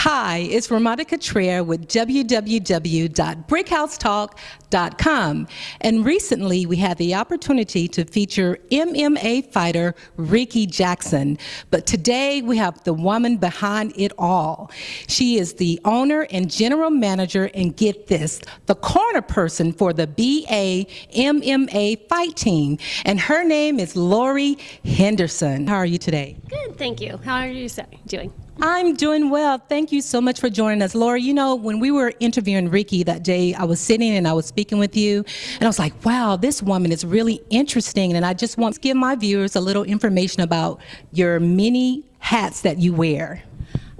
Hi, it's Ramada Cottrell with www.brickhousetalk.com. And recently we had the opportunity to feature MMA fighter Ricky Jackson. But today we have the woman behind it all. She is the owner and general manager, and get this, the corner person for the BMMA Fight Team. And her name is Lori Henderson. How are you today? Good, thank you. How are you doing? I'm doing well. Thank you so much for joining us. Lori, you know, when we were interviewing Ricky that day, I was sitting and I was speaking with you, and I was like, wow, this woman is really interesting, and I just want to give my viewers a little information about your many hats that you wear.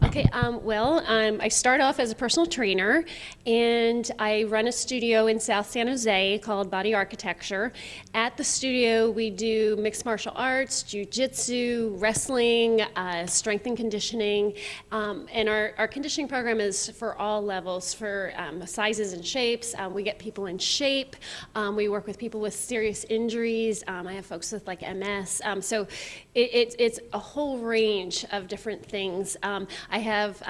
Okay, I start off as a personal trainer, and I run a studio in South San Jose called Body Architecture. At the studio, we do mixed martial arts, jiu-jitsu, wrestling, strength and conditioning, and our conditioning program is for all levels, for sizes and shapes. We get people in shape. We work with people with serious injuries. I have folks with like MS. So it's a whole range of different things. I have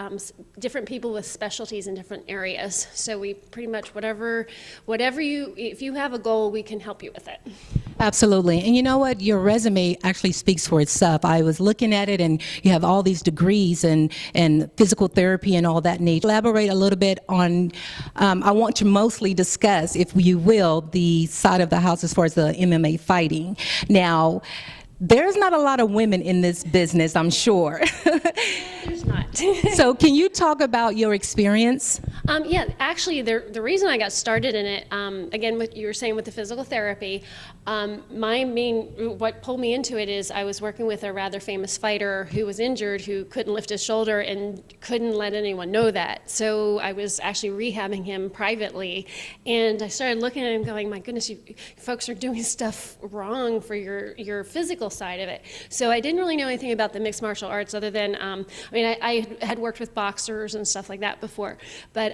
different people with specialties in different areas. So we pretty much, if you have a goal, we can help you with it. Absolutely. And you know what? Your resume actually speaks for itself. I was looking at it, and you have all these degrees and physical therapy and all that nature. Elaborate a little bit on, I want to mostly discuss, if you will, the side of the house as far as the MMA fighting. Now, there's not a lot of women in this business, I'm sure. There's not. So can you talk about your experience? Yeah, actually, the reason I got started in it, again, what you were saying with the physical therapy, what pulled me into it is I was working with a rather famous fighter who was injured, who couldn't lift his shoulder and couldn't let anyone know that. So I was actually rehabbing him privately, and I started looking at him going, my goodness, you folks are doing stuff wrong for your physical side of it. So I didn't really know anything about the mixed martial arts other than, I had worked with boxers and stuff like that before, but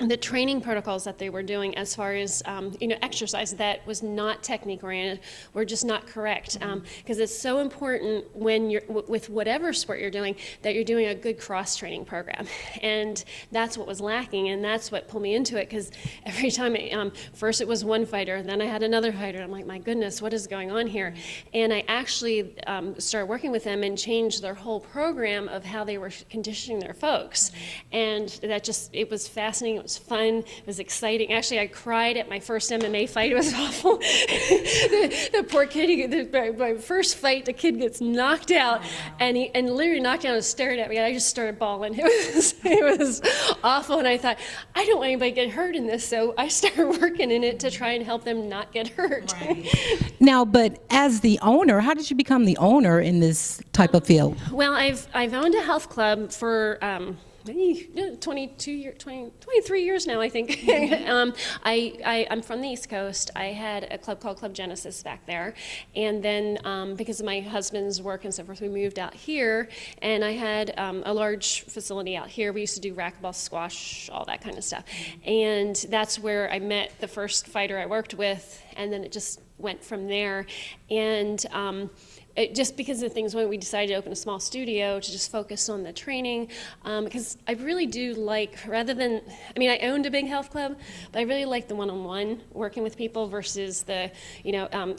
the training protocols that they were doing as far as exercise that was not technique oriented were just not correct, because it's so important when you're with whatever sport you're doing that you're doing a good cross training program, and that's what was lacking, and that's what pulled me into it, because every time first it was one fighter, then I had another fighter. I'm like, my goodness, what is going on here? And I actually started working with them and changed their whole program of how they were conditioning their folks, and it was fascinating. It was fun. It was exciting. Actually, I cried at my first MMA fight. It was awful. the poor kid, my first fight, the kid gets knocked out, and literally knocked down and stared at me, and I just started bawling. It was awful, and I thought, I don't want anybody to get hurt in this, so I started working in it to try and help them not get hurt. Right. Now, but as the owner, how did you become the owner in this type of field? Well, I've owned a health club for 23 years now, I think. I'm from the East Coast. I had a club called Club Genesis back there, and then because of my husband's work and so forth, we moved out here, and I had a large facility out here. We used to do racquetball, squash, all that kind of stuff, and that's where I met the first fighter I worked with, and then it just went from there, and just because of things when we decided to open a small studio to just focus on the training, because I really do like, rather than, I owned a big health club, but I really like the one-on-one working with people versus the,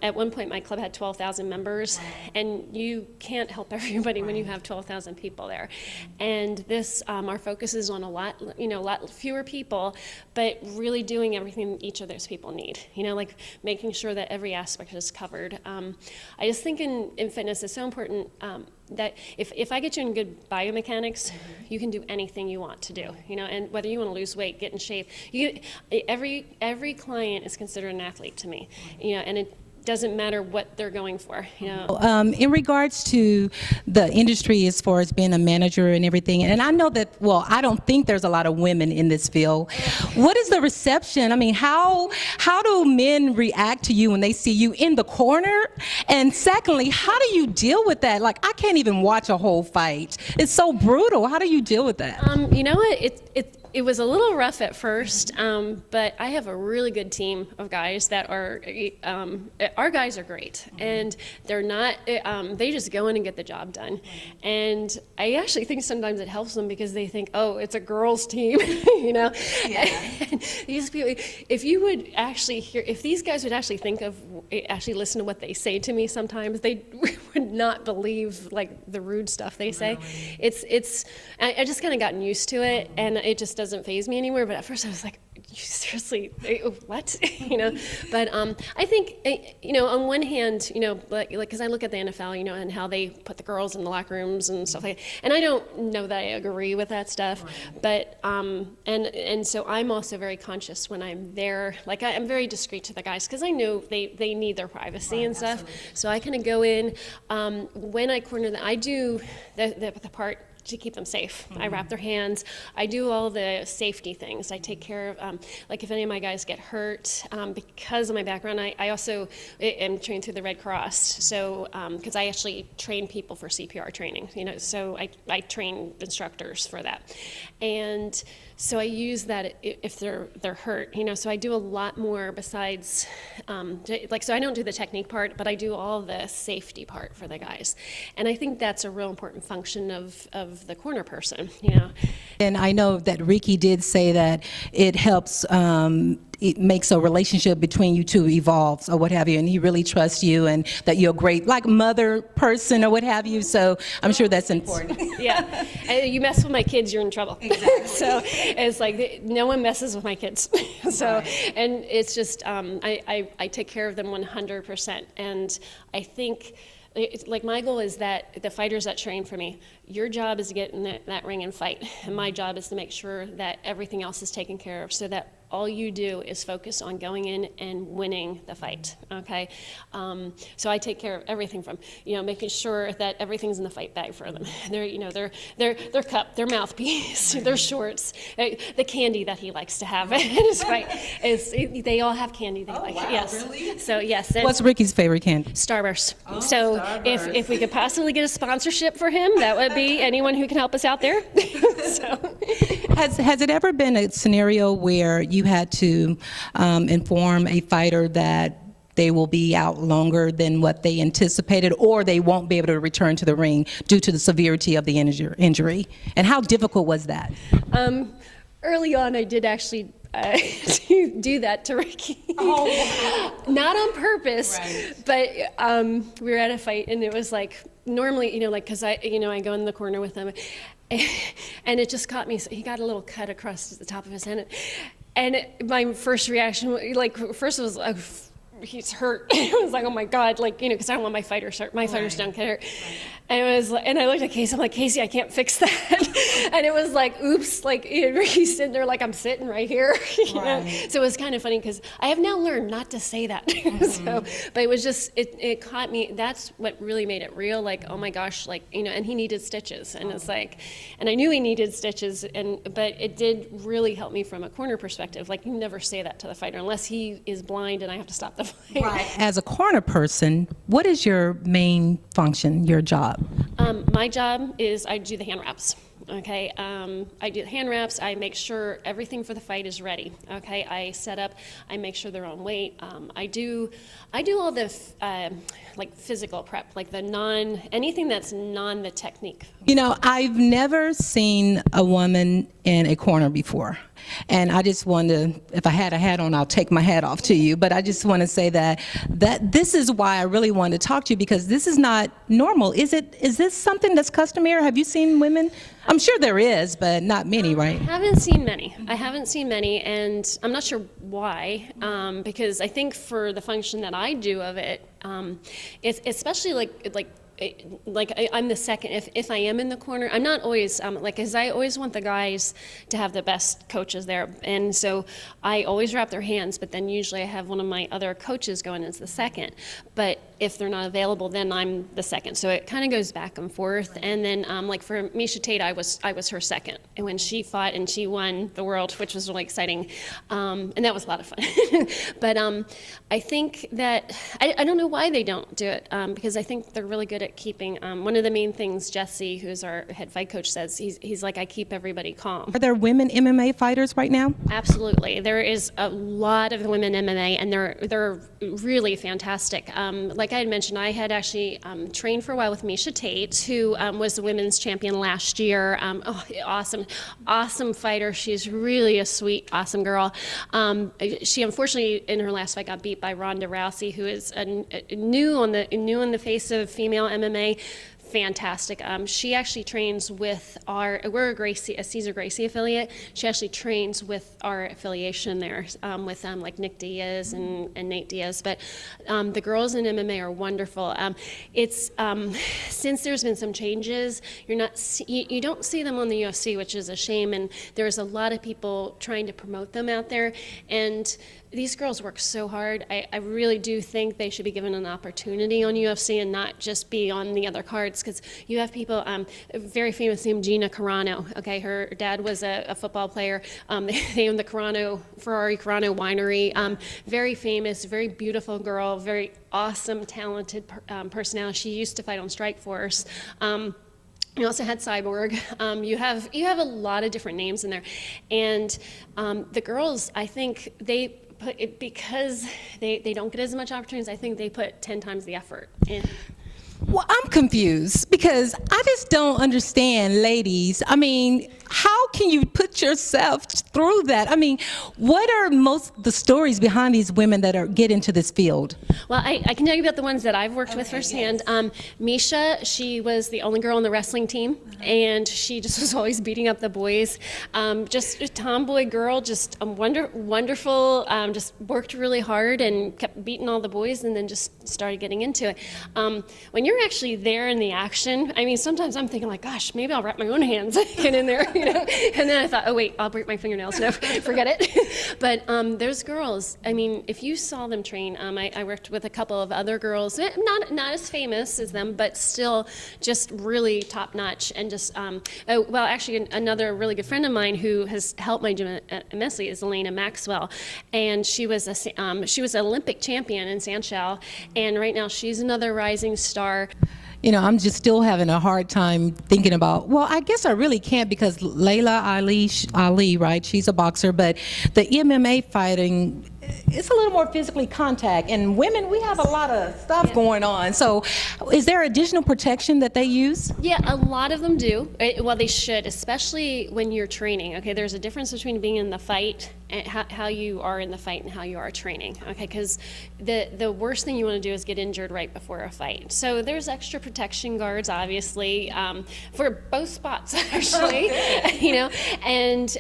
at one point my club had 12,000 members, and you can't help everybody when you have 12,000 people there. And this, our focus is on a lot fewer people, but really doing everything each of those people need, like making sure that every aspect is covered. I just think in fitness is so important that if I get you in good biomechanics, you can do anything you want to do, and whether you want to lose weight, get in shape, every client is considered an athlete to me, and it doesn't matter what they're going for. In regards to the industry as far as being a manager and everything, and I know that, well, I don't think there's a lot of women in this field. What is the reception? How do men react to you when they see you in the corner? And secondly, how do you deal with that? Like, I can't even watch a whole fight. It's so brutal. How do you deal with that? You know what? It was a little rough at first, but I have a really good team of guys that are, our guys are great, and they're not, they just go in and get the job done. And I actually think sometimes it helps them because they think, oh, it's a girls' team, you know? And these people, if you would actually hear, if these guys would actually think of, actually listen to what they say to me sometimes, they would not believe like the rude stuff they say. I just kind of gotten used to it, and it just doesn't faze me anymore. But at first I was like, you seriously, what? You know, but I think, you know, on one hand, you know, like, because I look at the NFL, you know, and how they put the girls in the locker rooms and stuff like that, and I don't know that I agree with that stuff, but, and so I'm also very conscious when I'm there, like I'm very discreet to the guys, because I know they need their privacy and stuff, so I kind of go in, when I corner them, I do the part to keep them safe. I wrap their hands. I do all the safety things. I take care of, like if any of my guys get hurt, because of my background, I also am trained through the Red Cross. So, because I actually train people for CPR training, you know, so I train instructors for that. And so I use that if they're hurt, you know, so I do a lot more besides, like, so I don't do the technique part, but I do all the safety part for the guys. And I think that's a real important function of the corner person, you know. And I know that Ricky did say that it helps, it makes a relationship between you two evolve or what have you, and he really trusts you and that you're a great, like, mother person or what have you, so I'm sure that's important. Yeah, and you mess with my kids, you're in trouble. Exactly. So it's like, no one messes with my kids. So, right. And it's just, I take care of them 100%, and I think, like, my goal is that the fighters that train for me, your job is to get in that ring and fight, and my job is to make sure that everything else is taken care of, so that all you do is focus on going in and winning the fight, okay? So I take care of everything from, you know, making sure that everything's in the fight bag for them. Their cup, their mouthpiece, their shorts, the candy that he likes to have in his fight. They all have candy they like. Wow, yes. Really? So yes. What's Ricky's favorite candy? Starburst. Oh, so Starburst. If we could possibly get a sponsorship for him, that would be anyone who can help us out there. So. Has it ever been a scenario where you had to inform a fighter that they will be out longer than what they anticipated, or they won't be able to return to the ring due to the severity of the injury? And how difficult was that? Early on, I did actually do that to Ricky. Oh, wow. Not on purpose, right. But we were at a fight, and it was like, normally, you know, like, because I go in the corner with him, and it just caught me. So he got a little cut across the top of his head, and my first reaction, like, first was like, he's hurt. It was like, oh my God, like, you know, because I don't want my fighters hurt. My fighters don't get hurt. Right. And it was, and I looked at Casey. I'm like, Casey, I can't fix that. And it was like, oops, like, he's sitting there like I'm sitting right here. You know? So it was kind of funny because I have now learned not to say that. So, but it was just, it caught me. That's what really made it real. Like, oh my gosh, like, you know, and he needed stitches, and it's like, and I knew he needed stitches, but it did really help me from a corner perspective. Like, you never say that to the fighter unless he is blind and I have to stop the fight. Right. As a corner person, what is your main function, your job? My job is I do the hand wraps. Okay, I do the hand wraps. I make sure everything for the fight is ready. Okay, I set up. I make sure they're on weight. I do all the like physical prep, like anything that's non the technique. You know, I've never seen a woman in a corner before. And I just want to, if I had a hat on, I'll take my hat off to you. But I just want to say that this is why I really wanted to talk to you, because this is not normal. Is this something that's customary? Have you seen women? I'm sure there is, but not many, right? I haven't seen many. I haven't seen many, and I'm not sure why. Because I think for the function that I do of it, it's especially like I'm the second, if I am in the corner, I'm not always, because I always want the guys to have the best coaches there, and so I always wrap their hands, but then usually I have one of my other coaches going as the second, but if they're not available, then I'm the second. So it kind of goes back and forth. And then like for Misha Tate, I was her second. And when she fought and she won the world, which was really exciting. And that was a lot of fun. But I think that, I don't know why they don't do it, because I think they're really good at keeping, one of the main things Jesse, who's our head fight coach, says, he's like, I keep everybody calm. Are there women MMA fighters right now? Absolutely. There is a lot of women MMA, and they're really fantastic. Like I had mentioned, I had actually trained for a while with Misha Tate, who was the women's champion last year. Awesome fighter. She's really a sweet, awesome girl. She unfortunately in her last fight got beat by Ronda Rousey, who is new in the face of female MMA. Fantastic. She actually trains with we're a Cesar Gracie affiliate. She actually trains with our affiliation there, with like Nick Diaz and Nate Diaz. But the girls in MMA are wonderful. It's since there's been some changes, you don't see them on the UFC, which is a shame. And there's a lot of people trying to promote them out there. And these girls work so hard. I really do think they should be given an opportunity on UFC and not just be on the other cards, because you have people, very famous named Gina Carano. Okay, her dad was a football player. They own the Ferrari Carano winery. Very famous, very beautiful girl, very awesome, talented personality. She used to fight on Strikeforce. You also had Cyborg. You have a lot of different names in there, and the girls, I think because they don't get as much opportunities, I think they put 10 times the effort in. Well, I'm confused because I just don't understand, ladies. I mean, how can you put yourself through that? I mean, what are the stories behind these women that get into this field? Well, I can tell you about the ones that I've worked with firsthand. Yes. Misha, she was the only girl on the wrestling team, and she just was always beating up the boys. Just a tomboy girl, just wonderful, just worked really hard and kept beating all the boys, and then just started getting into it. When you're actually there in the action, I mean, sometimes I'm thinking like, gosh, maybe I'll wrap my own hands, get in there, you know? And then I thought, oh wait, I'll break my fingernails. No, forget it. But those girls, I mean, if you saw them train, I worked with a couple of other girls, not as famous as them, but still just really top notch. And just, well, actually another really good friend of mine who has helped my gym immensely is Elena Maxwell. And she was an Olympic champion in Sanshao. And right now she's another rising star. You know, I'm just still having a hard time thinking about, well, I guess I really can't, because Layla Ali, right? She's a boxer, but the MMA fighting, it's a little more physically contact, and women, we have a lot of stuff going on. So is there additional protection that they use? Yeah, a lot of them do. Well, they should, especially when you're training. Okay, there's a difference between being in the fight and how you are in the fight and how you are training. Okay, because the worst thing you want to do is get injured right before a fight. So there's extra protection guards, obviously, for both spots, actually. You know, and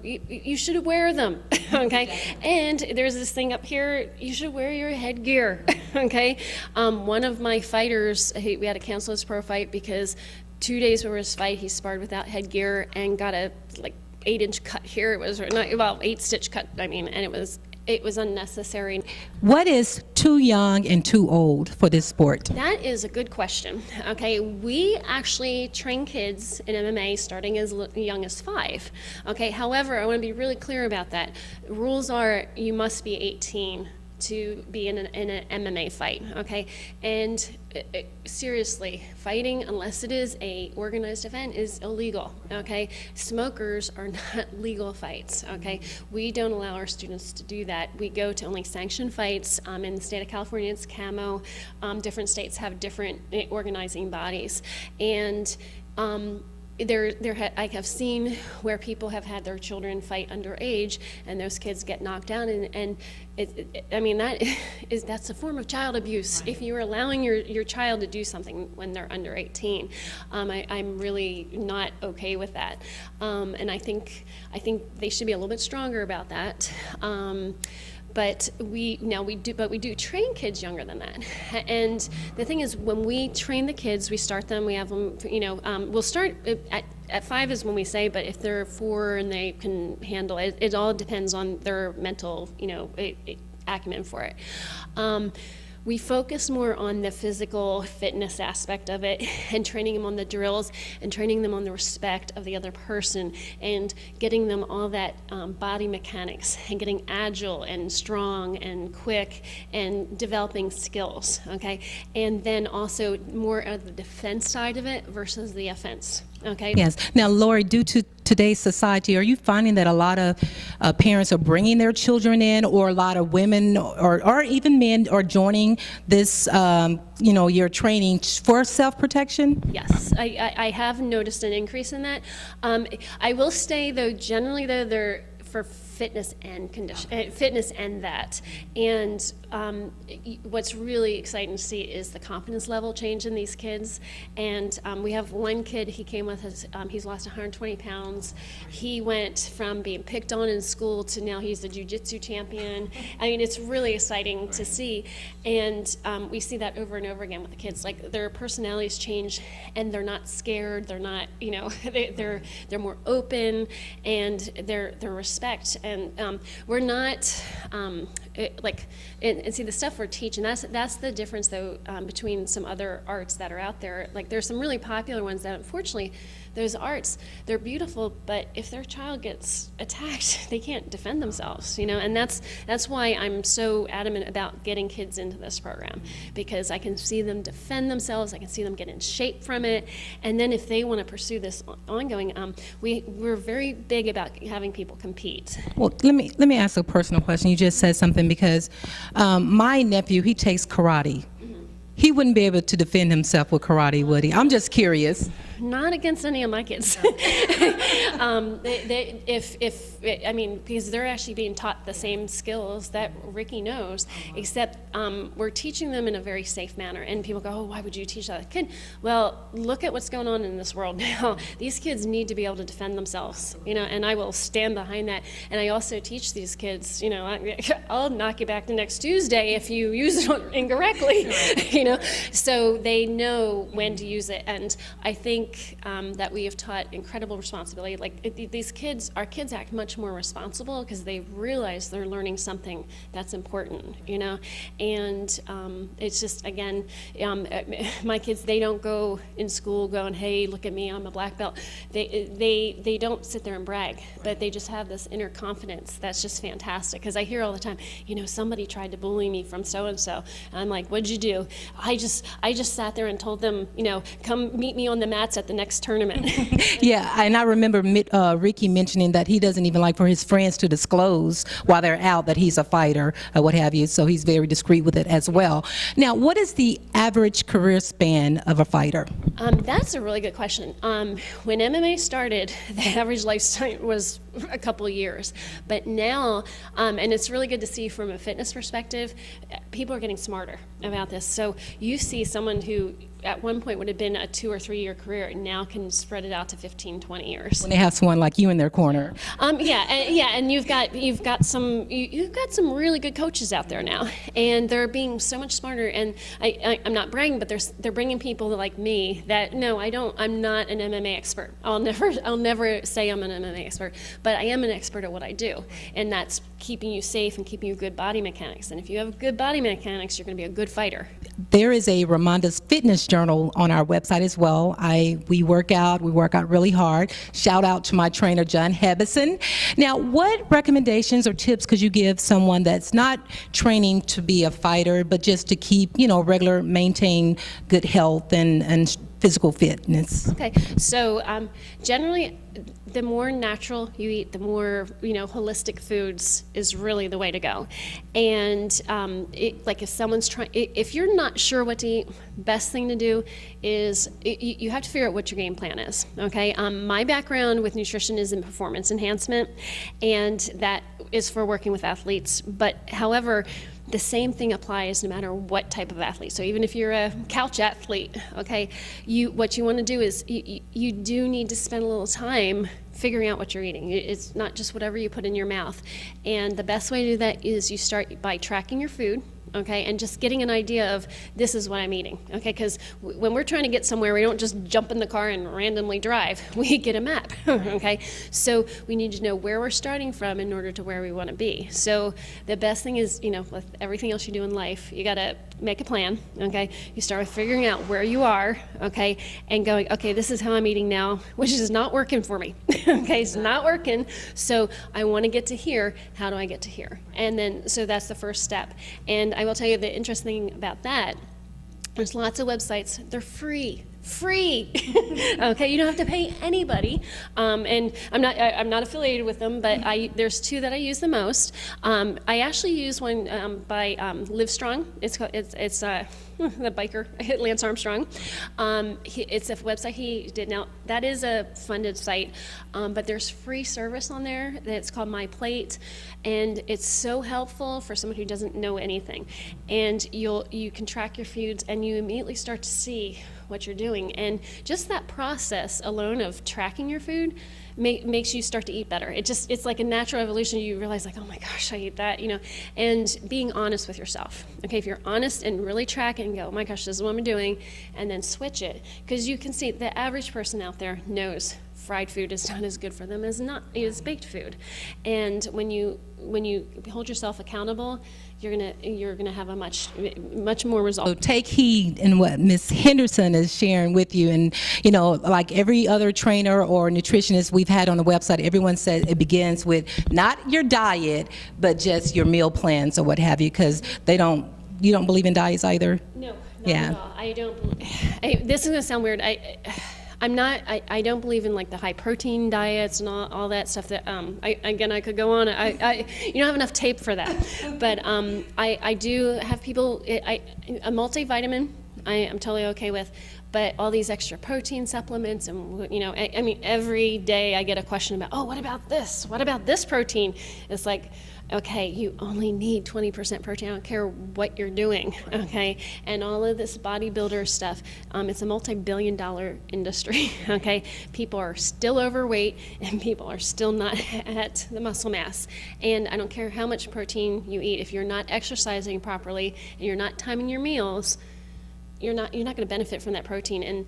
you should wear them. Okay, and there's this thing up here, you should wear your headgear. Okay, one of my fighters, we had to cancel his pro fight because 2 days before his fight he sparred without headgear and got a 8-inch cut here. It was 8-stitch cut, I mean, and it was unnecessary. What is too young and too old for this sport? That is a good question. Okay, we actually train kids in MMA starting as young as 5. Okay, however, I want to be really clear about that. Rules are you must be 18 to be in an MMA fight, okay? And seriously, fighting, unless it is a organized event, is illegal, okay? Smokers are not legal fights, okay? We don't allow our students to do that. We go to only sanctioned fights. In the state of California, it's CAMO. Different states have different organizing bodies. And I have seen where people have had their children fight underage, and those kids get knocked down, and I mean, that's a form of child abuse. Right. If you're allowing your child to do something when they're under 18, I'm really not okay with that, and I think they should be a little bit stronger about that. But we do train kids younger than that. And the thing is, when we train the kids, we start them, we have them, you know, we'll start at 5 is when we say, but if they're 4 and they can handle it, it all depends on their mental, you know, acumen for it. We focus more on the physical fitness aspect of it and training them on the drills and training them on the respect of the other person and getting them all that body mechanics and getting agile and strong and quick and developing skills, okay? And then also more of the defense side of it versus the offense, okay? Yes. Now, Lori, due to today's society, are you finding that a lot of parents are bringing their children in, or a lot of women or even men are joining this, your training for self-protection? Yes, I have noticed an increase in that. I will say, though, generally, though, they're for fitness and condition, fitness and that. And what's really exciting to see is the confidence level change in these kids. And we have one kid, he came with us, he's lost 120 pounds. He went from being picked on in school to now he's a jiu-jitsu champion. I mean, it's really exciting to see. And we see that over and over again with the kids. Like, their personalities change and they're not scared. They're not, they're more open, and their respect. And we're not and see, the stuff we're teaching, that's the difference, though, between some other arts that are out there. Like, there's some really popular ones that, unfortunately, those arts, they're beautiful, but if their child gets attacked, they can't defend themselves, and that's why I'm so adamant about getting kids into this program, because I can see them defend themselves, I can see them get in shape from it, and then if they want to pursue this ongoing, we're very big about having people compete. Well, let me ask a personal question. You just said something, because my nephew, he takes karate. He wouldn't be able to defend himself with karate, would he? I'm just curious. Not against any of my kids. Because they're actually being taught the same skills that Ricky knows, except we're teaching them in a very safe manner. And people go, oh, why would you teach that kid? Well, look at what's going on in this world now. These kids need to be able to defend themselves, and I will stand behind that. And I also teach these kids, I'll knock you back to next Tuesday if you use it incorrectly, so they know when to use it. And I think that we have taught incredible responsibility. Like, these kids, our kids act much more responsible because they realize they're learning something that's important, and it's just, again, my kids, they don't go in school going, hey, look at me, I'm a black belt. They don't sit there and brag, but they just have this inner confidence that's just fantastic. Because I hear all the time, somebody tried to bully me from so-and-so. And I'm like, what'd you do? I just sat there and told them, come meet me on the mats at the next tournament. Yeah, and I remember Ricky mentioning that he doesn't even like for his friends to disclose while they're out that he's a fighter or what have you, so he's very discreet with it as well. Now, what is the average career span of a fighter? That's a really good question. When MMA started, the average lifetime was a couple of years, but now, and it's really good to see from a fitness perspective, people are getting smarter about this. So you see someone who at one point would have been a 2 or 3 year career and now can spread it out to 15, 20 years. When they have someone like you in their corner. And you've got some really good coaches out there now, and they're being so much smarter. And I'm not bragging, but they're bringing people like me that, no, I'm not an MMA expert. I'll never say I'm an MMA expert, but I am an expert at what I do, and that's keeping you safe and keeping you good body mechanics. And if you have good body mechanics, you're going to be a good fighter. There is a Ramonda's Fitness Journal on our website as well. We work out really hard. Shout out to my trainer, John Henderson. Now, what recommendations or tips could you give someone that's not training to be a fighter, but just to keep, maintain good health and physical fitness? Okay, so generally, the more natural you eat, the more holistic foods is really the way to go. And if someone's if you're not sure what to eat, best thing to do is you have to figure out what your game plan is. Okay, my background with nutrition is in performance enhancement, and that is for working with athletes. But however, the same thing applies no matter what type of athlete. So even if you're a couch athlete, okay, what you want to do is you do need to spend a little time figuring out what you're eating. It's not just whatever you put in your mouth. And the best way to do that is you start by tracking your food. okay, and just getting an idea of this is what I'm eating, okay, because when we're trying to get somewhere, we don't just jump in the car and randomly drive. We get a map, okay, so we need to know where we're starting from in order to where we want to be. So the best thing is, you know, with everything else you do in life, you got to make a plan, okay? You start with figuring out where you are, okay, and going, okay, this is how I'm eating now, which is not working for me, okay? It's not working, so I want to get to here. How do I get to here? And then, so that's the first step. And I will tell you the interesting thing about that, there's lots of websites, they're free. Okay, you don't have to pay anybody, and I'm not affiliated with them, but there's two that I use the most. I actually use one by Livestrong. It's the biker Lance Armstrong. It's a website he did. Now that is a funded site, but there's free service on there that's called My Plate, and it's so helpful for someone who doesn't know anything. And you can track your foods, and you immediately start to see what you're doing, and just that process alone of tracking your food makes you start to eat better. It's like a natural evolution. You realize, like, oh my gosh, I eat that, you know, and being honest with yourself. Okay, if you're honest and really track it and go, oh my gosh, this is what I'm doing, and then switch it, because you can see the average person out there knows fried food is not as good for them as baked food. And when you hold yourself accountable, you're gonna have a much more result. So take heed in what Ms. Henderson is sharing with you, and you know, like every other trainer or nutritionist we've had on the website, everyone says it begins with not your diet, but just your meal plans or what have you, because you don't believe in diets either. No, not at all. I don't. This is gonna sound weird. I don't believe in like the high protein diets and all that stuff that I could go on. You don't have enough tape for that, but I do have people. A multivitamin I'm totally okay with, but all these extra protein supplements, and you know, I mean, every day I get a question about, oh, what about this? What about this protein? It's like, okay, you only need 20% protein. I don't care what you're doing, okay? And all of this bodybuilder stuff, it's a multi-billion-dollar industry, okay? People are still overweight, and people are still not at the muscle mass. And I don't care how much protein you eat. If you're not exercising properly and you're not timing your meals, you're not going to benefit from that protein. And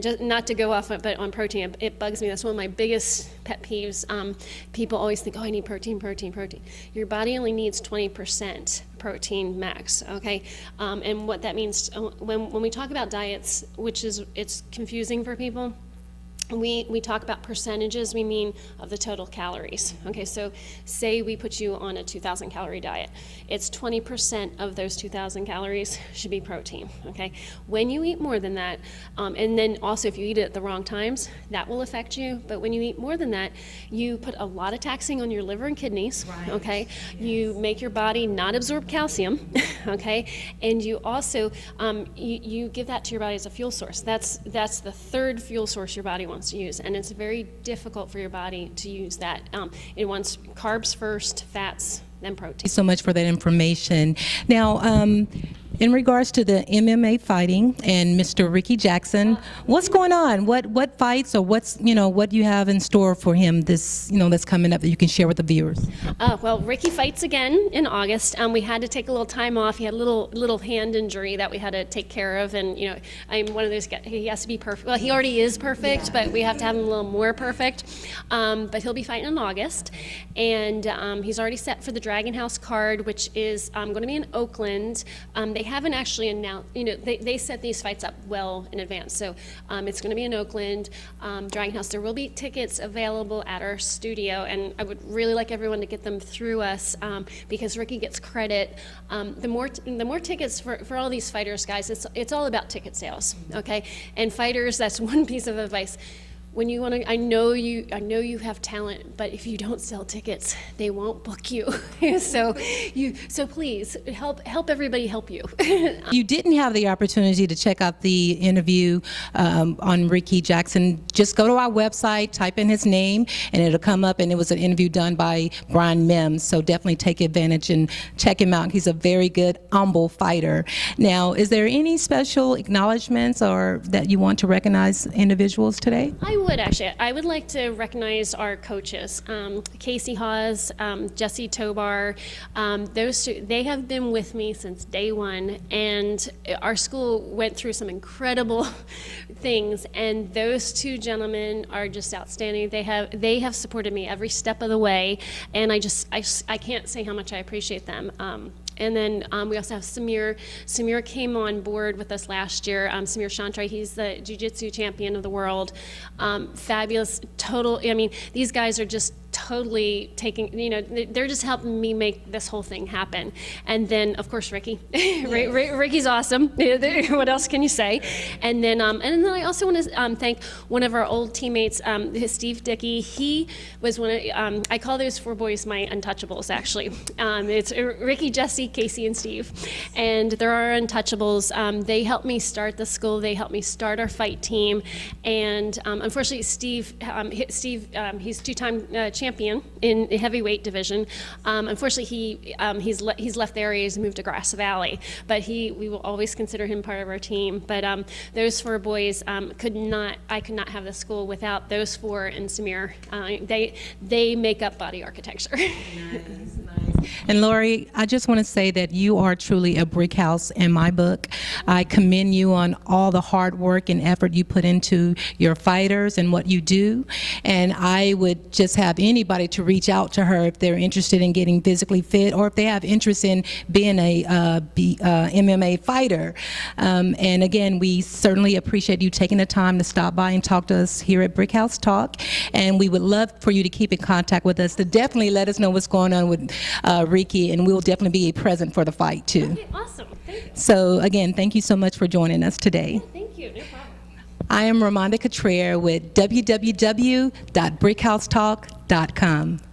just not to go off, but on protein, it bugs me. That's one of my biggest pet peeves. People always think, oh, I need protein. Your body only needs 20% protein max, okay? And what that means, when we talk about diets, it's confusing for people. We talk about percentages, we mean of the total calories. Okay, so say we put you on a 2,000 calorie diet. It's 20% of those 2,000 calories should be protein, okay? When you eat more than that, and then also if you eat it at the wrong times, that will affect you, but when you eat more than that, you put a lot of taxing on your liver and kidneys, right. Okay? Yes. You make your body not absorb calcium, okay? And you also, you give that to your body as a fuel source. That's the third fuel source your body wants to use, and it's very difficult for your body to use that. It wants carbs first, fats, then protein. Thank you so much for that information. Now, in regards to the MMA fighting and Mr. Ricky Jackson, what's going on? What fights, or what you have in store for him this, that's coming up that you can share with the viewers? Well, Ricky fights again in August. We had to take a little time off. He had a little hand injury that we had to take care of, and I'm one of those guys. He has to be perfect. Well, he already is perfect, yeah. But we have to have him a little more perfect. But he'll be fighting in August, and he's already set for the Dragon House card, which is going to be in Oakland. They haven't actually announced, they set these fights up well in advance. So it's going to be in Oakland, Dragon House. There will be tickets available at our studio, and I would really like everyone to get them through us because Ricky gets credit. The more tickets for all these fighters, guys, it's all about ticket sales, okay? And fighters, that's one piece of advice. When you want to, I know you have talent, but if you don't sell tickets, they won't book you. So please help everybody help you. You didn't have the opportunity to check out the interview on Ricky Jackson. Just go to our website, type in his name, and it'll come up. And it was an interview done by Brian Mims. So definitely take advantage and check him out. He's a very good, humble fighter. Now, is there any special acknowledgments or that you want to recognize individuals today? I would actually. I would like to recognize our coaches, Casey Hawes, Jesse Tobar. Those two, they have been with me since day one, and our school went through some incredible things, and those two gentlemen are just outstanding. They have supported me every step of the way, and I can't say how much I appreciate them. And then we also have Samir. Samir came on board with us last year. Samir Shantray, he's the jiu-jitsu champion of the world. Fabulous, total, I mean, these guys are just totally taking, you know, they're just helping me make this whole thing happen. And then, of course, Ricky. Ricky's awesome. What else can you say? And then I also want to thank one of our old teammates, Steve Dickey. He was one of, I call those four boys my untouchables, actually. It's Ricky, Jesse, Casey, and Steve. And they're our untouchables. They helped me start the school. They helped me start our fight team. And unfortunately, Steve, he's two-time champion in the heavyweight division. Unfortunately, he's left the area. He's moved to Grass Valley, but we will always consider him part of our team. But those four boys I could not have the school without those four and Samir. They make up body architecture. Nice. And Lori, I just want to say that you are truly a brick house in my book. I commend you on all the hard work and effort you put into your fighters and what you do. And I would just have anybody to reach out to her if they're interested in getting physically fit or if they have interest in being a MMA fighter. And again, we certainly appreciate you taking the time to stop by and talk to us here at Brickhouse Talk. And we would love for you to keep in contact with us to definitely let us know what's going on with Ricky, and we'll definitely be present for the fight too. Okay, awesome. Thank you. So again, thank you so much for joining us today. Thank you. No problem. I am Ramonda Cottrell with www.brickhousetalk.com.